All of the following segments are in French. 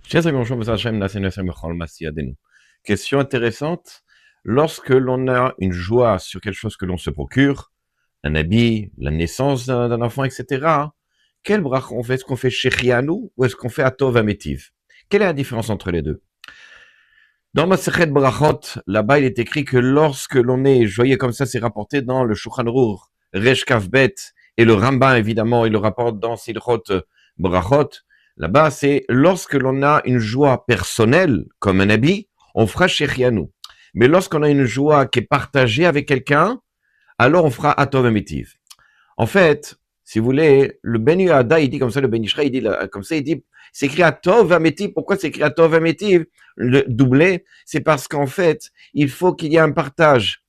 Question intéressante. Lorsque l'on a une joie sur quelque chose que l'on se procure, un habit, la naissance d'un enfant, etc., quel bracha on fait? Est-ce qu'on fait Shechianu ou est-ce qu'on fait Atov Ametiv? Quelle est la différence entre les deux? Dans Masechet Brachot, là-bas, il est écrit que lorsque l'on est joyeux comme ça, c'est rapporté dans le Shulchan Aruch, Resh Kavbet, et le Rambam, évidemment, il le rapporte dans Silchot Brachot. Là-bas, c'est lorsque l'on a une joie personnelle, comme un habit, on fera Shechianu. Mais lorsqu'on a une joie qui est partagée avec quelqu'un, alors on fera Atov Ametiv. En fait, si vous voulez, le Ben Yehoyada, il dit comme ça, le Ben Ishra, il dit comme ça, il dit, c'est écrit Atov Ametiv. Pourquoi c'est écrit Atov Ametiv? Le doublé, c'est parce qu'en fait, il faut qu'il y ait un partage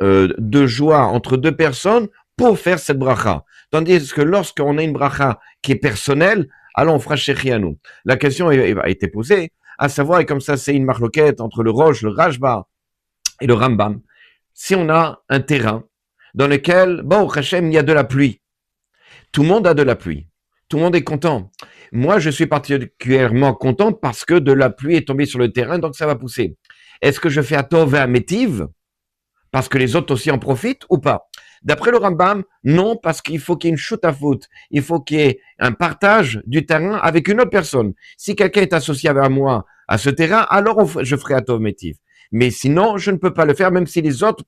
de joie entre deux personnes pour faire cette bracha. Tandis que lorsqu'on a une bracha qui est personnelle, alors on fera Shechianu. La question a été posée, à savoir, et comme ça c'est une marloquette entre le Rosh, le Rashba et le Rambam. Si on a un terrain dans lequel, bon, Hachem, il y a de la pluie. Tout le monde a de la pluie. Tout le monde est content. Moi, je suis particulièrement content parce que de la pluie est tombée sur le terrain, donc ça va pousser. Est-ce que je fais Atov et Ametiv parce que les autres aussi en profitent ou pas? D'après le Rambam, non, parce qu'il faut qu'il y ait une shoot à foot. Il faut qu'il y ait un partage du terrain avec une autre personne. Si quelqu'un est associé à moi à ce terrain, alors je ferai Atov Metiv. Mais sinon, je ne peux pas le faire, même si les autres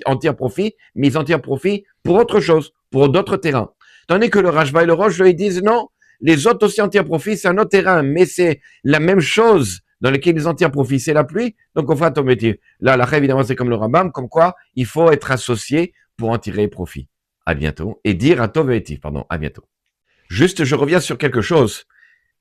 en tirent profit, mais ils en tirent profit pour autre chose, pour d'autres terrains. Tandis que le Rashba et le Rosh, ils disent non, les autres aussi en tirent profit, c'est un autre terrain, mais c'est la même chose dans lequel ils en tirent profit, c'est la pluie, donc on fait Atov Metiv. Là, la évidemment, c'est comme le Rambam, comme quoi il faut être associé pour en tirer profit. À bientôt. Et dire Atov Metiv, pardon, à bientôt. Juste, je reviens sur quelque chose.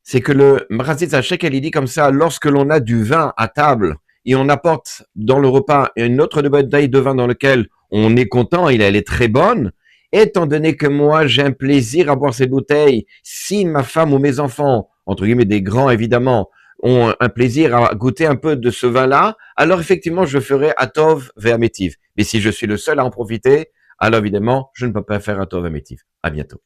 C'est que le Mrazitz Hachek, il dit comme ça, lorsque l'on a du vin à table et on apporte dans le repas une autre bouteille de vin dans lequel on est content, elle est très bonne, étant donné que moi j'ai un plaisir à boire cette bouteille, si ma femme ou mes enfants, entre guillemets des grands évidemment, ont un plaisir à goûter un peu de ce vin-là, alors effectivement je ferai Atov Ve'ametiv. Mais si je suis le seul à en profiter, alors évidemment je ne peux pas faire Atov Ve'ametiv. À bientôt.